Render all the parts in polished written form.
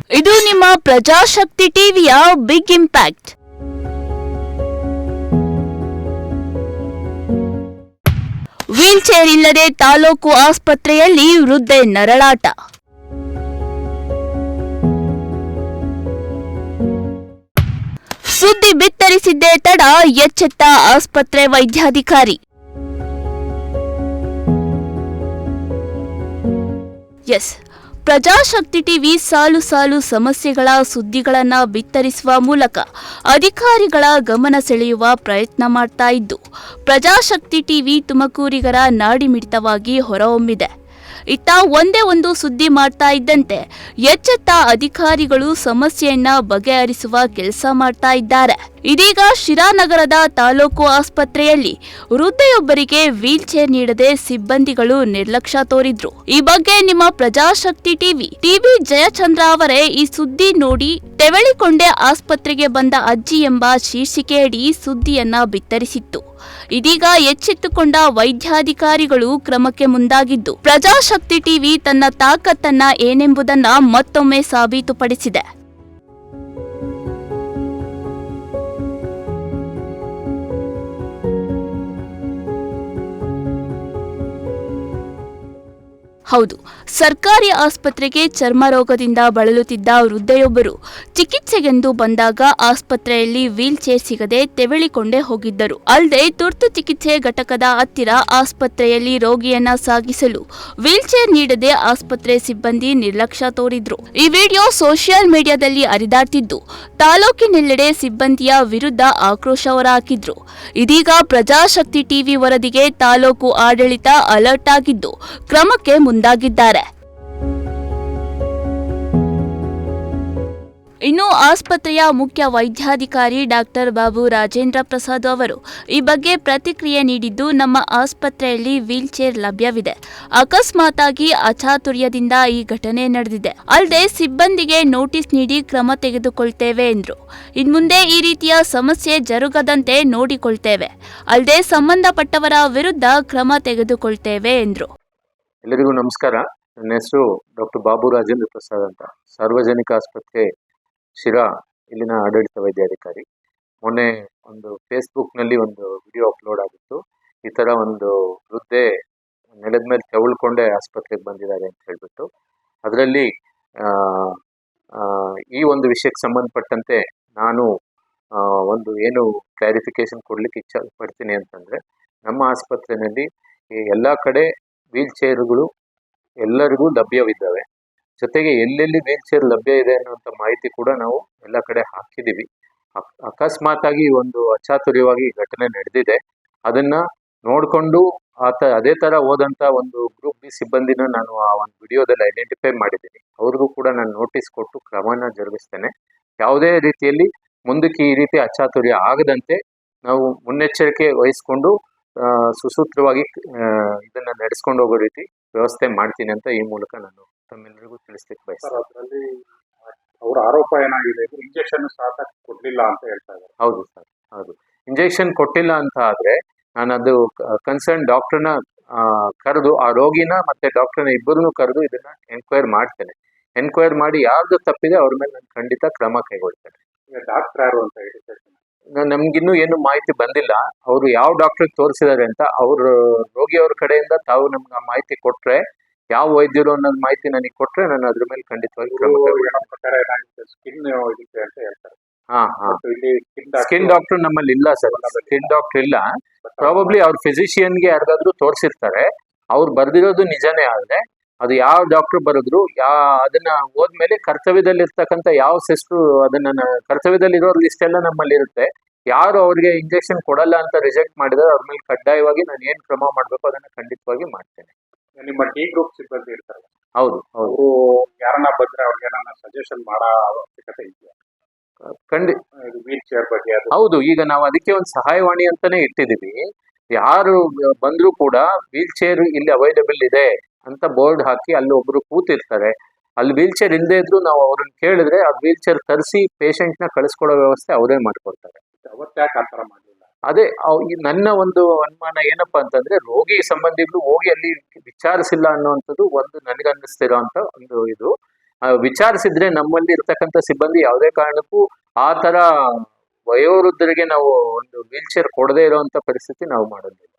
ಇದು ನಿಮ್ಮ ಪ್ರಜಾಶಕ್ತಿ ಟಿವಿಯ ಬಿಗ್ ಇಂಪ್ಯಾಕ್ಟ್. ವೀಲ್ ಚೇರ್ ಇಲ್ಲದೆ ತಾಲೂಕು ಆಸ್ಪತ್ರೆಯಲ್ಲಿ ವೃದ್ಧೆ ನರಳಾಟ. ಸುದ್ದಿ ಬಿತ್ತರಿಸಿದ್ದೇ ತಡ, ಎಚ್ಚೆತ್ತ ಆಸ್ಪತ್ರೆ ವೈದ್ಯಾಧಿಕಾರಿ. ಎಸ್, ಪ್ರಜಾಶಕ್ತಿ ಟಿವಿ ಸಾಲು ಸಾಲು ಸಮಸ್ಯೆಗಳ ಸುದ್ದಿಗಳನ್ನ ಬಿತ್ತರಿಸುವ ಮೂಲಕ ಅಧಿಕಾರಿಗಳ ಗಮನ ಸೆಳೆಯುವ ಪ್ರಯತ್ನ ಮಾಡ್ತಾ ಇದ್ದು, ಪ್ರಜಾಶಕ್ತಿ ಟಿವಿ ತುಮಕೂರಿಗರ ನಾಡಿಮಿಡಿತವಾಗಿ ಹೊರಹೊಮ್ಮಿದೆ. ಇತ್ತ ಒಂದೇ ಒಂದು ಸುದ್ದಿ ಮಾಡ್ತಾ ಇದ್ದಂತೆ ಎಚ್ಚೆತ್ತ ಅಧಿಕಾರಿಗಳು ಸಮಸ್ಯೆಯನ್ನ ಬಗೆಹರಿಸುವ ಕೆಲಸ ಮಾಡ್ತಾ ಇದ್ದಾರೆ. ಇದೀಗ ಶಿರಾನಗರದ ತಾಲೂಕು ಆಸ್ಪತ್ರೆಯಲ್ಲಿ ವೃದ್ಧೆಯೊಬ್ಬರಿಗೆ ವೀಲ್ ಚೇರ್ ನೀಡದೆ ಸಿಬ್ಬಂದಿಗಳು ನಿರ್ಲಕ್ಷ್ಯ ತೋರಿದ್ರು. ಈ ಬಗ್ಗೆ ನಿಮ್ಮ ಪ್ರಜಾಶಕ್ತಿ ಟಿವಿ ಜಯಚಂದ್ರ ಅವರೇ ಈ ಸುದ್ದಿ ನೋಡಿ ತೆವಳಿಕೊಂಡೆ ಆಸ್ಪತ್ರೆಗೆ ಬಂದ ಅಜ್ಜಿ ಎಂಬ ಶೀರ್ಷಿಕೆಯಡಿ ಸುದ್ದಿಯನ್ನ ಬಿತ್ತರಿಸಿತ್ತು. ಇದೀಗ ಎಚ್ಚೆತ್ತುಕೊಂಡ ವೈದ್ಯಾಧಿಕಾರಿಗಳು ಕ್ರಮಕ್ಕೆ ಮುಂದಾಗಿದ್ದು, ಪ್ರಜಾಶಕ್ತಿ ಟಿವಿ ತನ್ನ ತಾಕತ್ತನ್ನ ಏನೆಂಬುದನ್ನ ಮತ್ತೊಮ್ಮೆ ಸಾಬೀತುಪಡಿಸಿದೆ. ಹೌದು, ಸರ್ಕಾರಿ ಆಸ್ಪತ್ರೆಗೆ ಚರ್ಮ ರೋಗದಿಂದ ಬಳಲುತ್ತಿದ್ದ ವೃದ್ಧೆಯೊಬ್ಬರು ಚಿಕಿತ್ಸೆಗೆಂದು ಬಂದಾಗ ಆಸ್ಪತ್ರೆಯಲ್ಲಿ ವೀಲ್ ಚೇರ್ ಸಿಗದೆ ತೆವಳಿಕೊಂಡೇ ಹೋಗಿದ್ದರು. ಅಲ್ಲದೆ ತುರ್ತು ಚಿಕಿತ್ಸೆ ಘಟಕದ ಹತ್ತಿರ ಆಸ್ಪತ್ರೆಯಲ್ಲಿ ರೋಗಿಯನ್ನ ಸಾಗಿಸಲು ವೀಲ್ ಚೇರ್ ನೀಡದೆ ಆಸ್ಪತ್ರೆ ಸಿಬ್ಬಂದಿ ನಿರ್ಲಕ್ಷ್ಯ ತೋರಿದ್ರು. ಈ ವಿಡಿಯೋ ಸೋಷಿಯಲ್ ಮೀಡಿಯಾದಲ್ಲಿ ಹರಿದಾಡ್ತಿದ್ದು, ತಾಲೂಕಿನೆಲ್ಲೆಡೆ ಸಿಬ್ಬಂದಿಯ ವಿರುದ್ಧ ಆಕ್ರೋಶ ಹೊರಹಾಕಿದ್ರು. ಇದೀಗ ಪ್ರಜಾಶಕ್ತಿ ಟಿವಿ ವರದಿಗೆ ತಾಲೂಕು ಆಡಳಿತ ಅಲರ್ಟ್ ಆಗಿದ್ದು, ಕ್ರಮಕ್ಕೆ ಮುಂದಾಗಿದ್ದಾರೆ. ಇನ್ನು ಆಸ್ಪತ್ರೆಯ ಮುಖ್ಯ ವೈದ್ಯಾಧಿಕಾರಿ ಡಾಕ್ಟರ್ ಬಾಬು ರಾಜೇಂದ್ರ ಪ್ರಸಾದ್ ಅವರು ಈ ಬಗ್ಗೆ ಪ್ರತಿಕ್ರಿಯೆ ನೀಡಿದ್ದು, ನಮ್ಮ ಆಸ್ಪತ್ರೆಯಲ್ಲಿ ವೀಲ್ ಚೇರ್ ಲಭ್ಯವಿದೆ. ಅಕಸ್ಮಾತಾಗಿ ಅಚಾತುರ್ಯದಿಂದ ಈ ಘಟನೆ ನಡೆದಿದೆ. ಅಲ್ಲದೆ ಸಿಬ್ಬಂದಿಗೆ ನೋಟಿಸ್ ನೀಡಿ ಕ್ರಮ ತೆಗೆದುಕೊಳ್ತೇವೆ ಎಂದರು. ಇನ್ಮುಂದೆ ಈ ರೀತಿಯ ಸಮಸ್ಯೆ ಜರುಗದಂತೆ ನೋಡಿಕೊಳ್ತೇವೆ. ಅಲ್ಲದೆ ಸಂಬಂಧಪಟ್ಟವರ ವಿರುದ್ಧ ಕ್ರಮ ತೆಗೆದುಕೊಳ್ತೇವೆ ಎಂದರು. ಎಲ್ಲರಿಗೂ ನಮಸ್ಕಾರ. ನನ್ನ ಹೆಸರು ಡಾಕ್ಟರ್ ಬಾಬು ರಾಜೇಂದ್ರ ಪ್ರಸಾದ್ ಅಂತ, ಸಾರ್ವಜನಿಕ ಆಸ್ಪತ್ರೆ ಶಿರಾ ಇಲ್ಲಿನ ಆಡಳಿತ ವೈದ್ಯಾಧಿಕಾರಿ. ಮೊನ್ನೆ ಒಂದು ಫೇಸ್ಬುಕ್ನಲ್ಲಿ ಒಂದು ವಿಡಿಯೋ ಅಪ್ಲೋಡ್ ಆಗಿತ್ತು. ಈ ಥರ ಒಂದು ವೃದ್ಧೆ ನೆಲದ ಮೇಲೆ ತೆವಳ್ಕೊಂಡೆ ಆಸ್ಪತ್ರೆಗೆ ಬಂದಿದ್ದಾರೆ ಅಂತ ಹೇಳ್ಬಿಟ್ಟು, ಅದರಲ್ಲಿ ಈ ಒಂದು ವಿಷಯಕ್ಕೆ ಸಂಬಂಧಪಟ್ಟಂತೆ ನಾನು ಒಂದು ಏನು ಕ್ಲಾರಿಫಿಕೇಶನ್ ಕೊಡ್ಲಿಕ್ಕೆ ಇಚ್ಛೆ ಪಡ್ತೀನಿ ಅಂತಂದರೆ, ನಮ್ಮ ಆಸ್ಪತ್ರೆಯಲ್ಲಿ ಎಲ್ಲ ಕಡೆ ವೀಲ್ ಚೇರುಗಳು ಎಲ್ಲರಿಗೂ ಲಭ್ಯವಿದ್ದಾವೆ. ಜೊತೆಗೆ ಎಲ್ಲೆಲ್ಲಿ ವೀಲ್ ಚೇರ್ ಲಭ್ಯ ಇದೆ ಅನ್ನುವಂಥ ಮಾಹಿತಿ ಕೂಡ ನಾವು ಎಲ್ಲ ಕಡೆ ಹಾಕಿದ್ದೀವಿ. ಅಕಸ್ಮಾತಾಗಿ ಒಂದು ಅಚಾತುರ್ಯವಾಗಿ ಘಟನೆ ನಡೆದಿದೆ. ಅದನ್ನು ನೋಡಿಕೊಂಡು ಅದೇ ಥರ ಹೋದಂಥ ಒಂದು ಗ್ರೂಪ್ ಬಿ ಸಿಬ್ಬಂದಿನ ನಾನು ಆ ಒಂದು ವಿಡಿಯೋದಲ್ಲಿ ಐಡೆಂಟಿಫೈ ಮಾಡಿದ್ದೀನಿ. ಅವ್ರಿಗೂ ಕೂಡ ನಾನು ನೋಟಿಸ್ ಕೊಟ್ಟು ಕ್ರಮನ ಜರುಗಿಸ್ತೇನೆ. ಯಾವುದೇ ರೀತಿಯಲ್ಲಿ ಮುಂದಕ್ಕೆ ಈ ರೀತಿ ಅಚಾತುರ್ಯ ಆಗದಂತೆ ನಾವು ಮುನ್ನೆಚ್ಚರಿಕೆ ವಹಿಸ್ಕೊಂಡು ಸುಸೂತ್ರವಾಗಿ ಇದನ್ನ ನಡೆಸ್ಕೊಂಡು ಹೋಗೋ ರೀತಿ ವ್ಯವಸ್ಥೆ ಮಾಡ್ತೀನಿ ಅಂತ ಈ ಮೂಲಕ ನಾನು ತಮ್ಮೆಲ್ಲರಿಗೂ ತಿಳಿಸ್ಲಿಕ್ಕೆ ಬಯಸ್ತೇನೆ. ಅದರಲ್ಲಿ ಅವರ ಆರೋಪ ಏನಾಗಿದೆ, ಇಂಜೆಕ್ಷನ್ ಸಹ ಕೊಡ್ಲಿಲ್ಲ ಅಂತ ಹೇಳ್ತಾ ಇದ್ದಾರೆ. ಹೌದು ಸರ್, ಹೌದು. ಇಂಜೆಕ್ಷನ್ ಕೊಟ್ಟಿಲ್ಲ ಅಂತ ಆದ್ರೆ ನಾನು ಅದು ಕನ್ಸರ್ನ್ ಡಾಕ್ಟರ್ನ ಕರೆದು, ಆ ರೋಗಿನ ಮತ್ತೆ ಡಾಕ್ಟರ್ನ ಇಬ್ಬರನ್ನು ಕರೆದು ಇದನ್ನ ಎನ್ಕ್ವೈರ್ ಮಾಡ್ತೇನೆ. ಎನ್ಕ್ವೈರ್ ಮಾಡಿ ಯಾರ್ದು ತಪ್ಪಿದೆ ಅವ್ರ ಮೇಲೆ ನಾನು ಖಂಡಿತ ಕ್ರಮ ಕೈಗೊಳ್ತೇನೆ. ಈಗ ಡಾಕ್ಟರ್ ಯಾರು ಅಂತ ಹೇಳಿ ನಮ್ಗಿನ್ನೂ ಏನು ಮಾಹಿತಿ ಬಂದಿಲ್ಲ. ಅವರು ಯಾವ ಡಾಕ್ಟರ್ಗೆ ತೋರಿಸಿದ್ದಾರೆ ಅಂತ ಅವ್ರ ರೋಗಿಯವ್ರ ಕಡೆಯಿಂದ ತಾವು ನಮ್ಗೆ ಆ ಮಾಹಿತಿ ಕೊಟ್ರೆ, ಯಾವ ವೈದ್ಯರು ಅನ್ನೋದು ಮಾಹಿತಿ ನನಗೆ ಕೊಟ್ರೆ ನಾನು ಅದ್ರ ಮೇಲೆ ಖಂಡಿತವಾಗಿ ಸ್ಕಿನ್ ಇದಕ್ಕೆ ಅಂತ ಹೇಳ್ತಾರೆ. ಸ್ಕಿನ್ ಡಾಕ್ಟರ್ ನಮ್ಮಲ್ಲಿ ಇಲ್ಲ ಸರ್, ಸ್ಕಿನ್ ಡಾಕ್ಟರ್ ಇಲ್ಲ. ಪ್ರಾಬಬ್ಲಿ ಅವ್ರ ಫಿಸಿಷಿಯನ್ಗೆ ಯಾರಿಗಾದ್ರೂ ತೋರಿಸಿರ್ತಾರೆ. ಅವ್ರು ಬರ್ದಿರೋದು ನಿಜಾನೇ, ಆದ್ರೆ ಅದು ಯಾವ ಡಾಕ್ಟರ್ ಬರೆದ್ರು, ಅದನ್ನ ಹೋದ್ಮೇಲೆ ಕರ್ತವ್ಯದಲ್ಲಿ ಇರ್ತಕ್ಕಂಥ ಯಾವ ಸಿಸ್ಟ್ರು ಅದನ್ನ ಕರ್ತವ್ಯದಲ್ಲಿರೋ ಲಿಸ್ಟ್ ಎಲ್ಲ ನಮ್ಮಲ್ಲಿ ಇರುತ್ತೆ. ಯಾರು ಅವ್ರಿಗೆ ಇಂಜೆಕ್ಷನ್ ಕೊಡಲ್ಲ ಅಂತ ರಿಜೆಕ್ಟ್ ಮಾಡಿದ್ರೆ ಅವ್ರ ಮೇಲೆ ಕಡ್ಡಾಯವಾಗಿ ನಾನು ಏನ್ ಕ್ರಮ ಮಾಡ್ಬೇಕು ಅದನ್ನ ಖಂಡಿತವಾಗಿ ಮಾಡ್ತೇನೆ. ನಿಮ್ಮ ಟಿ ಗ್ರೂಪ್ ಸಿಬ್ಬಂದಿ ಇರ್ತಾರೆ, ಹೌದು ಹೌದು, ಯಾರನ್ನ ಬಂದ್ರೆ ಅವ್ರಿಗೆ ಸಜೆಷನ್ ಮಾಡೋ ಅವಶ್ಯಕತೆ ಇದೆಯಾ? ವೀಲ್ ಚೇರ್ ಬಗ್ಗೆ ಹೌದು. ಈಗ ನಾವು ಅದಕ್ಕೆ ಒಂದು ಸಹಾಯವಾಣಿ ಅಂತಾನೆ ಇಟ್ಟಿದೀವಿ. ಯಾರು ಬಂದ್ರು ಕೂಡ ವೀಲ್ ಚೇರ್ ಇಲ್ಲಿ ಅವೈಲೇಬಲ್ ಇದೆ ಅಂತ ಬೋರ್ಡ್ ಹಾಕಿ ಅಲ್ಲಿ ಒಬ್ರು ಕೂತಿರ್ತಾರೆ. ಅಲ್ಲಿ ವೀಲ್ ಚೇರ್ ಇಲ್ಲದೆ ಇದ್ರು ನಾವು ಅವ್ರನ್ನ ಕೇಳಿದ್ರೆ ಆ ವೀಲ್ ಚೇರ್ ತರಿಸಿ ಪೇಷಂಟ್ ನ ಕಳಿಸ್ಕೊಡೋ ವ್ಯವಸ್ಥೆ ಅವರೇ ಮಾಡ್ಕೊಡ್ತಾರೆ. ಅವತ್ತ್ಯಾಕೆ ಆ ಥರ ಮಾಡಲಿಲ್ಲ? ಅದೇ ನನ್ನ ಒಂದು ಅನುಮಾನ ಏನಪ್ಪಾ ಅಂತಂದ್ರೆ, ರೋಗಿ ಸಂಬಂಧಿಗಳು ಹೋಗಿ ಅಲ್ಲಿ ವಿಚಾರಿಸಿಲ್ಲ ಅನ್ನುವಂಥದ್ದು ಒಂದು ನನಗನ್ನಿಸ್ತಿರೋ ಅಂತ ಒಂದು ಇದು. ವಿಚಾರಿಸಿದ್ರೆ ನಮ್ಮಲ್ಲಿ ಇರ್ತಕ್ಕಂಥ ಸಿಬ್ಬಂದಿ ಯಾವುದೇ ಕಾರಣಕ್ಕೂ ಆ ತರ ವಯೋವೃದ್ಧರಿಗೆ ನಾವು ಒಂದು ವೀಲ್ ಚೇರ್ ಕೊಡದೇ ಇರುವಂತ ಪರಿಸ್ಥಿತಿ ನಾವು ಮಾಡೋದಿಲ್ಲ.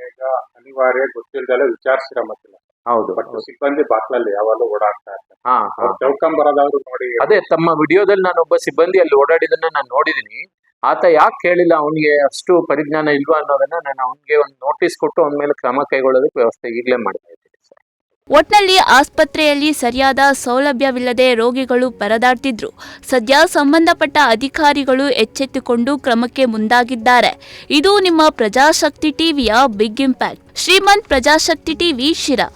ಈಗ ಅನಿವಾರ್ಯ ಗೊತ್ತಿಲ್ಲದಲ್ಲೇ ವಿಚಾರಿಸಿರ ಮತ್ತಿಲ್ಲ. ಹೌದು ಬಟ್ ಸಿಬ್ಬಂದಿ ಬಾಕ್ಲಲ್ಲಿ ಯಾವಾಗಲೂ ಓಡಾಡ್ತಾ ಇರ್ತಾರೆ. ಹಾ ಅವ್ರು ಚೌಕಂಬರದವ್ರು ನೋಡಿ ಅದೇ ತಮ್ಮ ವಿಡಿಯೋದಲ್ಲಿ ನಾನು ಒಬ್ಬ ಸಿಬ್ಬಂದಿ ಅಲ್ಲಿ ಓಡಾಡಿದನ್ನ ನಾನು ನೋಡಿದೀನಿ. ಆತ ಯಾಕೆ ಕೇಳಿಲ್ಲ, ಅವನಿಗೆ ಅಷ್ಟು ಪರಿಜ್ಞಾನ ಇಲ್ವಾ ಅನ್ನೋದನ್ನ ನಾನು ಅವನಿಗೆ ಒಂದು ನೋಟಿಸ್ ಕೊಟ್ಟು ಅವನ ಮೇಲೆ ಕ್ರಮ ಕೈಗೊಳ್ಳೋದಕ್ಕೆ ವ್ಯವಸ್ಥೆ ಈಗಲೇ ಮಾಡ್ತಾ ಇದ್ದೀನಿ ಸರ್. ಒಟ್ನಲ್ಲಿ ಆಸ್ಪತ್ರೆಯಲ್ಲಿ ಸರಿಯಾದ ಸೌಲಭ್ಯವಿಲ್ಲದೆ ರೋಗಿಗಳು ಪರದಾಡ್ತಿದ್ರು. ಸದ್ಯ ಸಂಬಂಧಪಟ್ಟ ಅಧಿಕಾರಿಗಳು ಎಚ್ಚೆತ್ತುಕೊಂಡು ಕ್ರಮಕ್ಕೆ ಮುಂದಾಗಿದ್ದಾರೆ. ಇದು ನಿಮ್ಮ ಪ್ರಜಾಶಕ್ತಿ ಟಿವಿಯ big impact. Shrimant Prajashakti TV Sira.